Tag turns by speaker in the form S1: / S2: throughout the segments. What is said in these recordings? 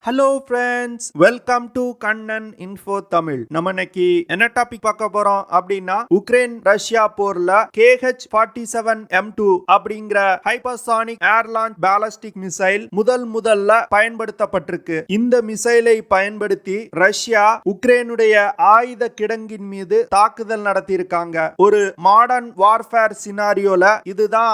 S1: Hello friends, welcome to Kannan info Tamil. நம்ம இன்னைக்கு என்ன டாபிக் பார்க்க போறோம் அப்படின்னா, உக்ரைன் ரஷ்யா போர்ல KH-47M2 அப்படிங்கிற ஹைப்பர்சானிக் ஏர் லான்ச் பாலிஸ்டிக் மிசைல் முதல்ல பயன்படுத்தப்பட்டிருக்கு. இந்த மிசைலை பயன்படுத்தி ரஷ்யா உக்ரைனுடைய ஆயுத கிடங்கின் மீது தாக்குதல் நடத்தியிருக்காங்க. ஒரு மாடர்ன் வார்ஃபேர் சினாரியோல இதுதான்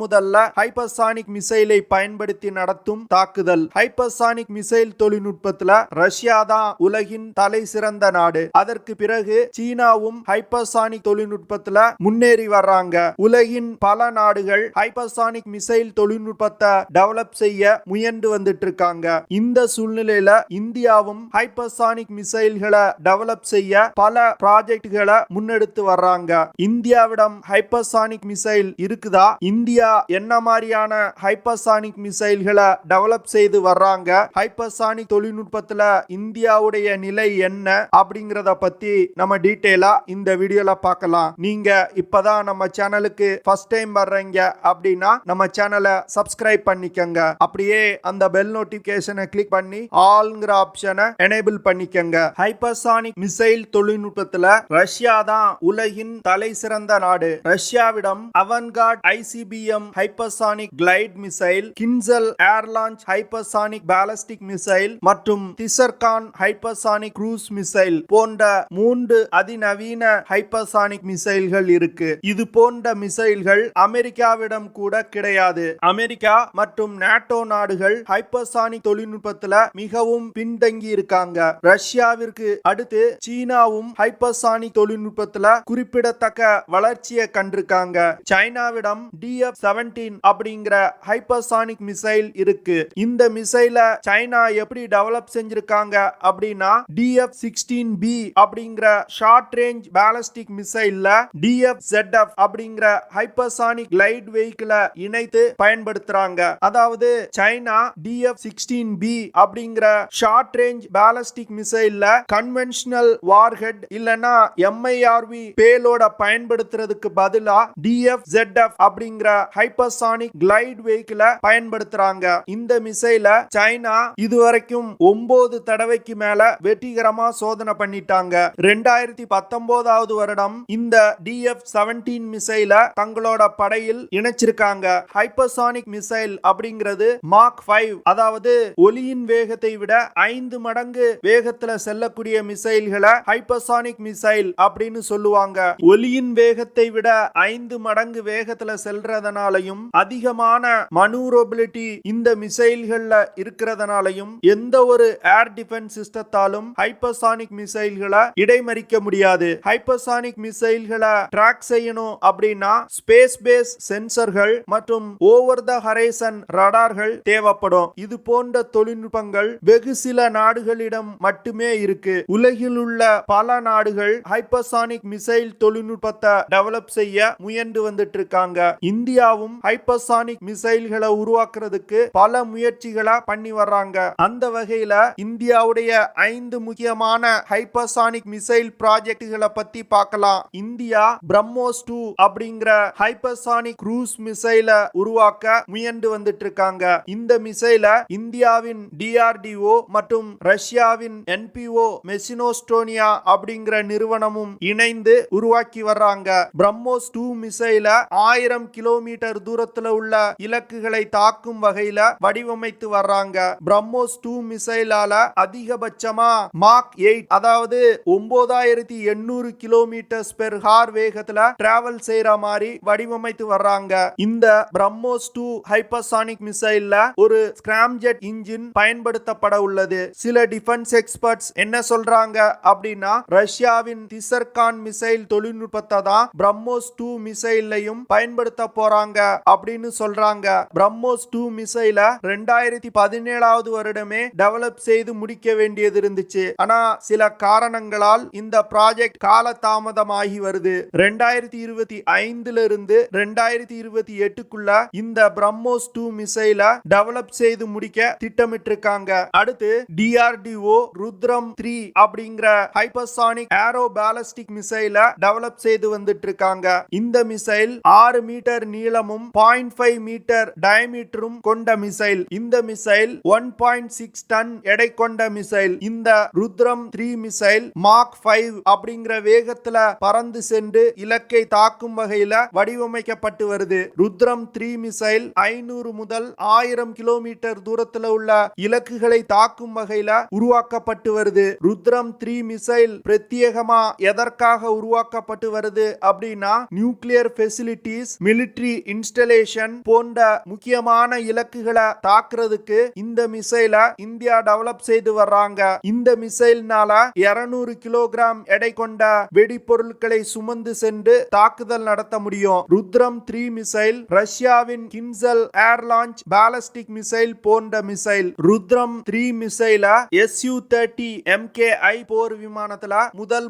S1: முதல்ல ஹைப்பர்சானிக் மிசைலை பயன்படுத்தி நடத்தும் தாக்குதல். ஹைப்பர்சானிக் மிசைல் தொழில்நுட்பத்துல ரஷ்யா தான் உலகின் தலை சிறந்த நாடு. அதற்கு பிறகு சீனாவும் ஹைப்பர்சானிக் தொழில்நுட்பத்துல முன்னேறி வர்றாங்க. உலகின் பல நாடுகள் ஹைப்பர்சானிக் மிசைல் தொழில்நுட்பத்தை டெவலப் செய்ய முயன்று வந்துட்டு இருக்காங்க. இந்த சூழ்நிலையில இந்தியாவும் ஹைப்பர்சானிக் மிசைல்களை டெவலப் செய்ய பல ப்ராஜெக்ட்களை முன்னெடுத்து வர்றாங்க. இந்தியாவிடம் ஹைப்பர்சானிக் மிசைல் இருக்குதா? இந்தியா என்ன மாதிரியான ஹைப்பர்சானிக் மிசைல்களை டெவலப் செய்து வர்றாங்க? ஹைப்பர்சானிக் தொழில்நுட்பத்துல இந்தியாவுடைய நிலை என்ன அப்படிங்கறத பத்தி நம்ம டீடைலா இந்த வீடியோல பார்க்கலாம். நீங்க இப்பதான் நம்ம சேனலுக்கு ஃபர்ஸ்ட் டைம் வர்றீங்க அப்படின்னா நம்ம சேனலை சப்ஸ்கிரைப் பண்ணிக்கங்க. அப்படியே அந்த பெல் நோட்டிபிகேஷனை கிளிக் பண்ணி ஆல்ங்கிற ஆப்ஷனை எனேபிள் பண்ணிக்கங்க. ஹைப்பர்சானிக் மிசைல் தொழில்நுட்பத்துல ரஷ்யா தான் உலகின் தலை சிறந்த நாடு. ரஷ்யாவிடம் Avangard ICBM hypersonic glide missile, Kinzhal air launch hypersonic ballistic missile மற்றும் திசர்கான் ஹைப்பர்சானிக் க்ரூஸ் மிசைல் போன்ற 3 அதிநவீன ஹைப்பர்சானிக் மிசைல்கள் இருக்கு. இது போன்ற மிசைல்கள் அமெரிக்காவிடம் கூட கிடையாது. அமெரிக்கா மற்றும் நாட்டோ நாடுகள் ஹைப்பர்சானிக் தொழில்நுட்பத்துல மிகவும் பின்தங்கி இருக்காங்க. ரஷ்யாவிற்கு அடுத்து சீனாவும் ஹைப்பர்சானிக் தொழில்நுட்பத்துல குறிப்பிடத்தக்க வளர்ச்சியை கண்டிருக்காங்க. சைனாவிடம் DF-17 அப்படிங்கிற ஹைப்பர்சானிக் மிசைல் இருக்கு. இந்த மிசைல சைனா எப்படி டெவலப் செஞ்சிருக்காங்க அப்படின்னா, DF-16B அப்படிங்கிற ஷார்ட் ரேஞ்ச் பாலிஸ்டிக் மிசைல்ல DF-ZF அப்படிங்கிற ஹைப்பர்சானிக் கிளைட் வெஹிக்கிளை இணைத்து பயன்படுத்துறாங்க. அதாவது சைனா DF-16B அப்படிங்கிற ஷார்ட் ரேஞ்ச் பாலிஸ்டிக் மிசைல்ல கன்வென்ஷனல் வார்ஹெட் இல்லனா MIRV பேலோட பயன்படுத்துறதுக்கு பதிலா DF-ZF அப்படிங்கிற ஹைப்பர்சானிக் கிளைட் வெஹிக்கிளை பயன்படுத்துறாங்க. இந்த மிசைல சைனா இதுவரைக்கும் 9 தடவைக்கு மேல வெற்றிகரமா சோதனை பண்ணிட்டாங்க. 2019 வருடம் இந்த DF-17 மிசைல தங்களோட படையில் இணைச்சிருக்காங்க. ஹைப்பர்சானிக் மிசைல் அப்படிங்கிறது மாக் 5, அதாவது ஒலியின் வேகத்தை விட 5 மடங்கு வேகத்துல செல்லக்கூடிய மிசைல்களை ஹைப்பர்சானிக் மிசைல் அப்படின்னு சொல்லுவாங்க. ஒலியின் வேகத்தை விட 5 மடங்கு வேகத்துல செல்றதுனாலையும் அதிகமான மனூவரபிலிட்டி இந்த மிசைல்கள்ல இருக்கிறதுனாலையும் எந்த ஒரு ஏர் டிஃபென்ஸ் சிஸ்டத்தாலும் ஹைப்பர்சானிக் மிசைல்களை இடைமறிக்க முடியாது. ஹைப்பர்சானிக் மிசைல்களை ட்ராக் செய்யணும் அப்படின்னா ஸ்பேஸ் பேஸ் சென்சர்கள் மற்றும் ஓவர் த ஹரைசன் ரடார்கள் தேவைப்படும். இது போன்ற தொழில்நுட்பங்கள் வெகு சில நாடுகளிடம் மட்டுமே இருக்கு. உலகில் உள்ள பல நாடுகள் ஹைப்பர்சானிக் மிசைல் தொழில்நுட்பத்தை டெவலப் செய்ய முயன்று வந்துட்டு இருக்காங்க. இந்தியாவும் ஹைப்பர்சானிக் மிசைல்களை உருவாக்குறதுக்கு பல முயற்சிகளை பண்ணி வர்றாங்க. அந்த வகையில இந்தியாவுடைய 5 முக்கியமான ஹைப்பர்சானிக் மிசைல் ப்ராஜெக்ட்களை பத்தி பார்க்கலாம். இந்தியா பிரம்மோஸ் 2 அப்படிங்கிற ஹைப்பர்சானிக் க்ரூஸ் மிசைல உருவாக்க முயன்று வந்துட்டு இருக்காங்க. இந்த மிசைல இந்தியாவின் DRDO மற்றும் ரஷ்யாவின் NPO மெசினோஸ்டோனியா அப்படிங்கிற நிறுவனமும் இணைந்து உருவாக்கி வர்றாங்க. பிரம்மோஸ் 2 மிசைல 1000 கிலோமீட்டர் தூரத்துல உள்ள இலக்குகளை தாக்கும் வகையில வடிவமைத்து வர்றாங்க. பிரம்மோஸ் 2 மிசைலால அதிகபட்சமா மாக் 8, அதாவது 9800 கிலோமீட்டர் பெர் ஹார் வேகத்துல டிராவல் செய்யற மாதிரி வடிவமைத்து வர்றாங்க. இந்த பிரம்மோஸ் 2 ஹைப்பர்சானிக் மிசைல்ல ஒரு ஸ்கிராம்ஜெட் இன்ஜின் பயன்படுத்தப்பட உள்ளது. சில டிஃபென்ஸ் எக்ஸ்பர்ட்ஸ் என்ன சொல்றாங்க அப்படின்னா, ரஷ்யாவின் திசர்கான் மிசைல் தொழில்நுட்பத்தை தான் பிரம்மோஸ் 2 மிசைலையும் பயன்படுத்த போறாங்க அப்படின்னு சொல்றாங்க. பிரம்மோஸ் 2 மிசைல 2017 வருடமே டெவலப் செய்து முடிக்க வேண்டியது இருந்துச்சு. ஆனா சில காரணங்களால் இந்த ப்ராஜெக்ட் காலதாமதமாகி வருது. 2025 இருந்து 2028க்குள்ள இந்த பிரம்மோஸ் 2 மிசைல டெவலப் செய்து முடிக்க திட்டமிட்டிருக்காங்க. அடுத்து DRDO ருத்ரம் 3 அப்படிங்கிற ஹைப்பர்சானிக் ஏரோ பாலிஸ்டிக் மிசைல டெவலப் செய்து வந்துட்டு இருக்காங்க. இந்த மிசைல் 6 மீட்டர் நீளமும் 0.5 மீட்டர் டயமீட்டரும் கொண்ட மிசைல். இந்த மிசைல் 1.6 1.6 டன் எடை கொண்ட மிசைல். இந்த ருத்ரம் 3 மிசைல் மாக் 5 அப்படிங்கிற வேகத்துல பறந்து சென்று இலக்கை தாக்கும் வகையில வடிவமைக்கப்பட்டு வருது. ருத்ரம் 3 மிசைல் 500 முதல் 1000 கிலோமீட்டர் தூரத்துல உள்ள இலக்குகளை தாக்கும் வகையில உருவாக்கப்பட்டு வருது. ருத்ரம் 3 மிசைல் பிரத்யேகமா எதற்காக உருவாக்கப்பட்டு வருது அப்படின்னா நியூக்ளியர் ஃபெசிலிட்டிஸ், மிலிட்டரி இன்ஸ்டலேஷன் போன்ற முக்கியமான இலக்குகளை தாக்குறதுக்கு இந்த மிசைல இந்தியா டெவலப் செய்து வர்றாங்க. இந்த மிசைல்னால 200 கிலோகிராம் எடை கொண்ட வெடிபொருட்களை சுமந்து சென்று தாக்குதல் நடத்த முடியும். ருத்ரம் 3 மிசைல் ரஷ்யாவின் கின்சல் ஏர் லான்ச் பாலிஸ்டிக் மிசைல் போன்ற மிசைல். ருத்ரம் 3 மிசைல Su-30 MKI போர் விமானத்துல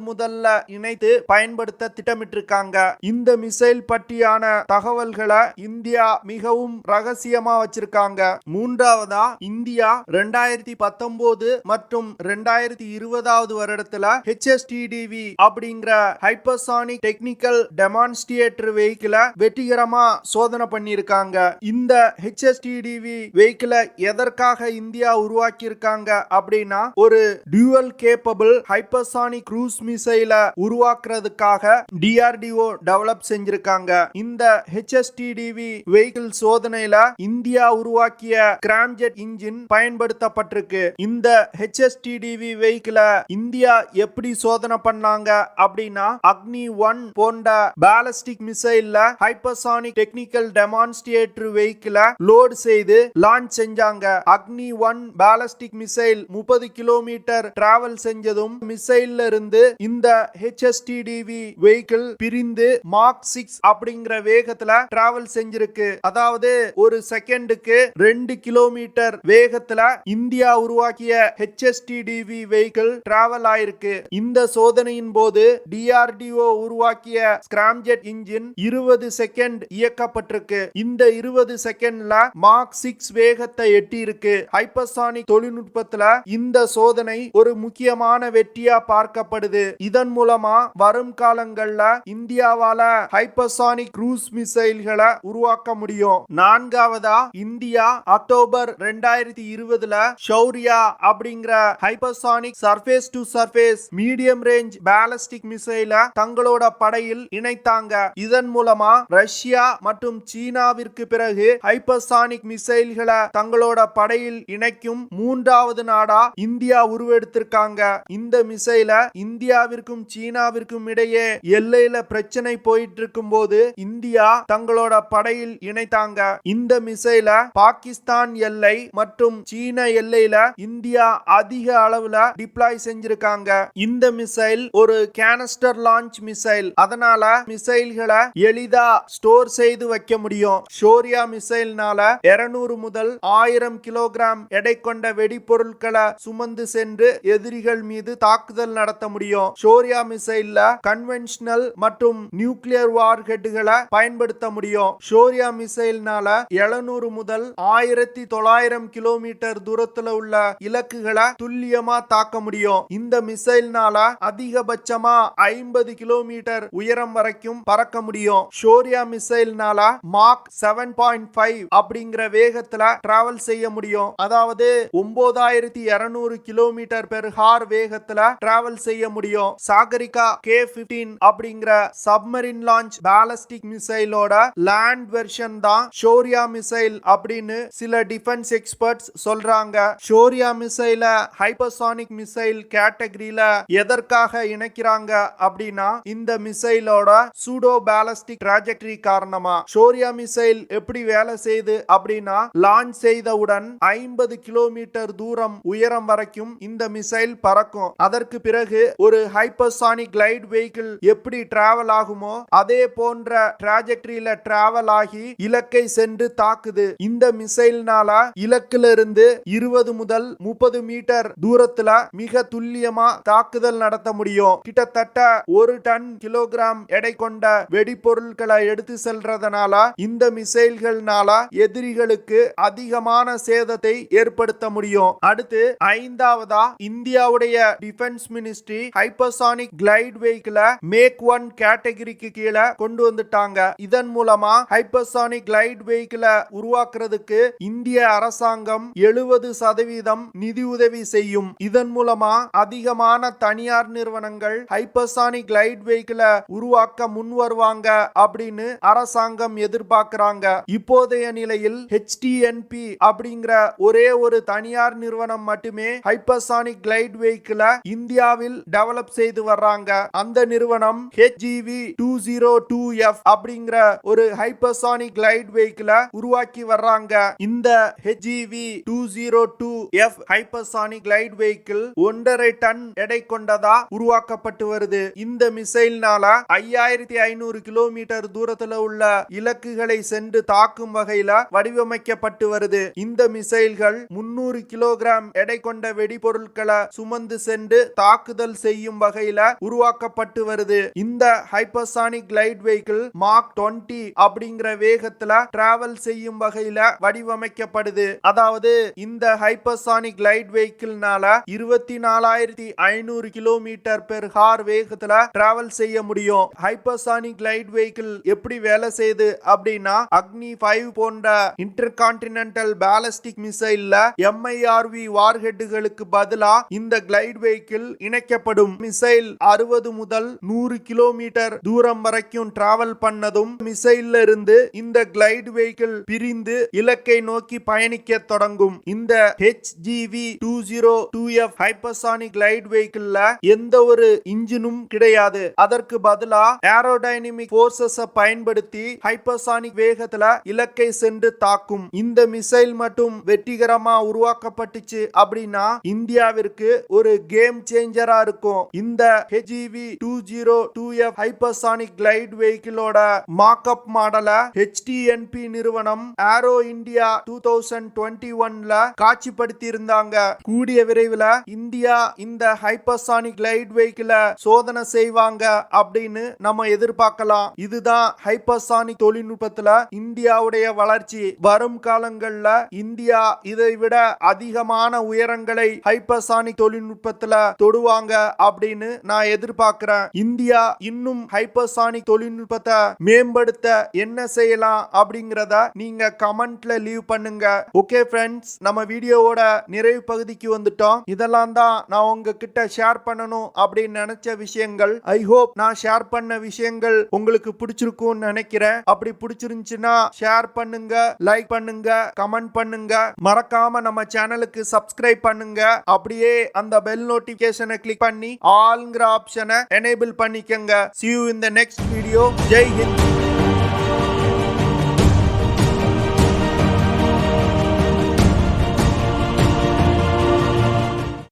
S1: முதல்ல இணைத்து பயன்படுத்த திட்டமிட்டிருக்காங்க. இந்த மிசைல் பற்றியான தகவல்களை இந்தியா மிகவும் ரகசியமா வச்சிருக்காங்க. மூன்றாவதா இந்தியா 2019 மற்றும் 2020 வருடத்துல HSTDV அப்படிங்கிற ஹைப்பர்சானிக் டெக்னிக்கல் டெமான்ஸ்ட்ரேட்டர் வெஹிக்கிள வெற்றிகரமா சோதனை பண்ணியிருக்காங்க. இந்த HSTDV வெஹிக்கிள எதற்காக இந்தியா உருவாக்கி இருக்காங்க அப்படின்னா ஒரு டியூவல் கேப்பபிள் ஹைப்பர்சானிக் க்ரூஸ் மிசைல உருவாக்குறதுக்காக DRDO டெவலப் செஞ்சிருக்காங்க. இந்த HSTDV வெஹிக்கிள் சோதனையில இந்தியா உருவாக்கிய கிராம்ஜெட் இன்ஜின் பயன்படுத்தப்பட்டிருக்கு. இந்த HSTDV வெஹிக்கிள இந்தியா எப்படி சோதனை பண்ணாங்க அப்படின்னா அக்னி 1 போன்ற பாலிஸ்டிக் மிசைல்ல ஹைப்பர்சானிக் டெக்னிக்கல் டெமான்ஸ்ட்ரேட்டர் வெஹிக்கிள லோட் செய்து லான்ச் செஞ்சாங்க. Agni 1 ballistic missile 30 kilometre travel செஞ்சதும் மிசைல்ல இருந்து இந்த HSTDV வெஹிக்கிள் பிரிந்து மாக் 6 அப்படிங்கிற வேகத்துல டிராவல் செஞ்சிருக்கு. அதாவது ஒரு செகண்டுக்கு 2 கிலோமீட்டர் வேகத்துல இந்தியா உருவாக்கிய HSTDV வெஹிக்கிள் டிராவல் ஆயிருக்கு. இந்த சோதனையின் போது DRDO உருவாக்கிய ஸ்கிராம்ஜெட் இன்ஜின் 20 செகண்ட் இயக்கப்பட்டிருக்கு. இந்த 20 செகண்ட்ல மாக் 6 வேகத்தை எட்டி இருக்கு. ஹைப்பர்சானிக் தொழில்நுட்பத்துல இந்த சோதனை ஒரு முக்கியமான வெற்றியா பார்க்கப்படுது. இதன் மூலமா வரும் காலங்கள்ல இந்தியாவால ஹைப்பர்சானிக் க்ரூஸ் மிசைல்களை உருவாக்க முடியும். நான்காவதா இந்தியா அக்டோபர் 2020ல ஷௌர்யா அப்படிங்கிற hypersonic surface to surface medium range ballistic மிசைல தங்களோட படையில் இணைத்தாங்க. இதன் மூலமா ரஷ்யா மற்றும் சீனாவிற்கு பிறகு ஹைப்பர்சானிக் மிசைல்களை தங்களோட படையில் இணைக்கும் மூன்றாவது நாடா இந்தியா உருவெடுத்திருக்காங்க. இந்த மிசைல இந்தியாவிற்கும் சீனாவிற்கும் இடையே எல்லையில பிரச்சனை போயிட்டு இருக்கும் போது இந்தியா தங்களோட படையில் இணைத்தாங்க. இந்த மிசைல பாகிஸ்தான் எல்லை மற்றும் சீன எல்லையில இந்தியா அதிக அளவுல டிப்ளாய் செஞ்சிருக்காங்க. இந்த மிசைல் ஒரு கேனஸ்டர் லான்ச் மிசைல். அதனால மிசைல்களை எளிதா ஸ்டோர் செய்து வைக்க முடியும். ஷோரியா மிசைல்னால 200 முதல் 1000 கிலோகிராம் எடை கொண்ட வெடிபொருட்களை சுமந்து சென்று எதிரிகள் மீது தாக்குதல் நடத்த முடியும். ஷோரியா மிசைல்ல கன்வென்ஷனல் மற்றும் நியூக்ளியர் வார் ஹெட்களை பயன்படுத்த முடியும். ஷோரியா மிசைல்னால 700 முதல் 1900 கிலோமீட்டர் தூரத்துல உள்ள இலக்குகளை துல்லியமா தாக்க முடியும். இந்த மிசைல்னால அதிகபட்சமா 50 கிலோமீட்டர் உயரம் வரைக்கும் பறக்க முடியும். ஷோரியா மிசைல்னால மாக் 7.5 அப்படிங்கிற வேகத்துல டிராவல் செய்ய முடியும். அதாவது 9200 கிலோமீட்டர் பெர் ஹார் வேகத்துல டிராவல் செய்ய முடியும். சாகரிகா K-15 அப்படிங்கிற சப்மரின் லான்ச் பாலிஸ்டிக் மிசைலோட லேண்ட் வெர்ஷன் தான் ஷோரியா மிசைல் அப்படின்னு சில டிஃபென்ஸ் எக்ஸ்பர்ட்ஸ் சொல்றாங்க. ஷோரியா மிசைல ஹைப்பர்சானிக் மிசைல் கேட்டகரியில எதற்காக இணைக்கிறாங்க அப்படின்னா இந்த மிசைலோட சூடோ பாலிஸ்டிக் ட்ராஜெக்டரி காரணமா. ஷோரியா மிசைல் எப்படி வேலை செய்யுது அப்படின்னா லான்ச் செய்தவுடன் 50 கிலோமீட்டர் தூரம் உயரம் வரைக்கும் இந்த மிசைல் பறக்கும். அதற்கு பிறகு ஒரு ஹைப்பர்சானிக் கிளைட் வெஹிக்கிள் எப்படி டிராவல் ஆகுமோ அதே போன்ற ட்ராஜெக்டரியில டிராவல் ஆகி இலக்கை சென்று தாக்குது. இந்த மிசைல்னால இலக்குல இருந்து 20 முதல் 30 மீட்டர் தூரத்துல மிக துல்லியமா தாக்குதல் நடத்த முடியும். கிட்டத்தட்ட 1 டன் கிலோகிராம் எடை கொண்ட வெடிபொருட்களை எடுத்து செல்றதுனால இந்த மிசைல்கள்னால எதிரிகளுக்கு அதிகமான சேதத்தை ஏற்படுத்த முடியும். அடுத்து ஐந்தாவதா இந்தியாவுடைய டிஃபென்ஸ் மினிஸ்ட்ரி ஹைப்பர்சானிக் கிளைட் வெஹிக்கிள மேக் 1 கேட்டகரிக்கு கீழே கொண்டு வந்துட்டாங்க. இதன் மூலமா ஹைப்பர்சானிக் கிளைட் வெஹிக்கிள உருவாக்குறதுக்கு இந்திய அரசாங்கம் 20% நிதியுதவி செய்யும். இதன் மூலமா அதிகமான தனியார் நிறுவனங்கள் ஹைப்பர்சானிக் கிளைட் வெஹிக்கிளை உருவாக்க முன் வருவாங்க அப்படின்னு அரசாங்கம் எதிர்பார்க்கிறாங்க. இப்போதைய நிலையில் HTNP அப்படிங்கிற ஒரே ஒரு தனியார் நிறுவனம் மட்டுமே ஹைப்பர்சானிக் கிளைட் வெஹிக்கிளை இந்தியாவில் டெவலப் செய்து வர்றாங்க. அந்த நிறுவனம் HGV-202F அப்படிங்கிற ஒரு ஹைப்பர்சானிக் கிளைட் வெஹிக்கிளை உருவாக்கி வர்றாங்க. இந்த HGV-202F hypersonic glide vehicle 1.5 ton எடை கொண்டதா உருவாக்கப்பட்டு வருது. இந்த மிசைல்னால 5500 கிலோமீட்டர் தூரத்துல உள்ள இலக்குகளை சென்று தாக்கும் வகையில வடிவமைக்கப்பட்டு வருது. இந்த மிசைல்கள் 300 கிலோகிராம் எடை கொண்ட வெடிபொருட்களை சுமந்து சென்று தாக்குதல் செய்யும் வகையில உருவாக்கப்பட்டு வருது. இந்த ஹைப்பர்சானிக் கிளைட் வெஹிக்கிள் மாக் 20 அப்படிங்கிற வேகத்துல டிராவல் செய்யும் வகையில வடிவமைக்கப்படுது. அதாவது இந்த ஹைப்பர்சானிக் கிளைட் வெஹிக்கிள்னால 24,500 கிலோமீட்டர் பெர் ஹார் வேகத்துல டிராவல் செய்ய முடியும். ஹைப்பர்சானிக் கிளைட் வெஹிக்கிள் எப்படி வேலை செய்யுது அப்படின்னா, அக்னி 5 போன்ற இன்டர்கான்டினென்டல் பாலிஸ்டிக் மிசைல்ல MIRV வார்ஹெட்டுகளுக்கு பதிலா இந்த கிளைட் வெஹிக்கிள் இணைக்கப்படும். மிசைல் 60 முதல் 100 கிலோமீட்டர் தூரம் வரைக்கும் டிராவல் பண்ணதும் மிசைல்ல இருந்து இந்த கிளைட் வெஹிக்கிள் பிரிந்து இலக்கை நோக்கி பயணிக்க தொடங்கும். இந்த HGV-202F ஹைப்பர்சானிக் கிளைட் வெஹிக்கிள்ல எந்த ஒரு இன்ஜினும் கிடையாது. அதற்கு பதிலா ஏரோடைனமிக் போர்சஸ் பயன்படுத்தி ஹைப்பர்சானிக் வேகத்துல இலக்கை சென்று தாக்கும். இந்த மிசைல் மட்டும் வெற்றிகரமா உருவாக்கப்பட்டுச்சு அப்படின்னா இந்தியாவிற்கு ஒரு கேம் சேஞ்சரா இருக்கும். இந்த HGV-202F ஹைப்பர்சானிக் கிளைட் வெஹிக்கிளோட மார்க்அப் மாடலை HTNP நிறுவனம் ஏரோ இந்தியா 2021ல காட்சிப்படுத்தி இருந்தாங்க. கூடிய விரைவில் இந்தியா இந்த ஹைப்பர்சானிக் கிளைட் வெஹிக்கிளை சோதனை செய்வாங்க அப்படின்னு நம்ம எதிர்பார்க்கலாம். இதுதான் ஹைப்பர்சானிக் தொழில்நுட்பத்துல இந்தியாவுடைய வளர்ச்சி. வரும் காலங்கள்ல இந்தியா இதை விட அதிகமான உயரங்களை ஹைப்பர்சானிக் தொழில்நுட்பத்துல தொடுவாங்க அப்படின்னு நான் எதிர்பார்க்கிறேன். இந்தியா இன்னும் ஹைப்பர்சானிக் தொழில்நுட்பத்தை மேம்படுத்த என்ன செய்யலாம் அப்படிங்கறத நீங்க கமெண்ட்ல லீவ் பண்ணுங்க. ஓகே ஃப்ரெண்ட்ஸ், நம்ம வீடியோவோட நிறைவு பகுதிக்கு வந்துட்டோம். இதெல்லாம் தான் நான் உங்ககிட்ட ஷேர் பண்ணணும் அப்படின்னு நினைச்ச விஷயங்கள். ஐ ஹோப் நான் ஷேர் பண்ண விஷயங்கள் உங்களுக்கு பிடிச்சிருக்கும்னு நினைக்கிறேன். அப்படி பிடிச்சிருந்துச்சுன்னா ஷேர் பண்ணுங்க, லைக் பண்ணுங்க, கமெண்ட் பண்ணுங்க. மறக்காம நம்ம சேனலுக்கு சப்ஸ்கிரைப் பண்ணுங்க. அப்படியே அந்த பெல் நோட்டிபிகேஷனை கிளிக் பண்ணி ஆல்ங்கிற ஆப்ஷனை எனேபிள் பண்ணிக்கங்க. See you in the next video. Jai Hind.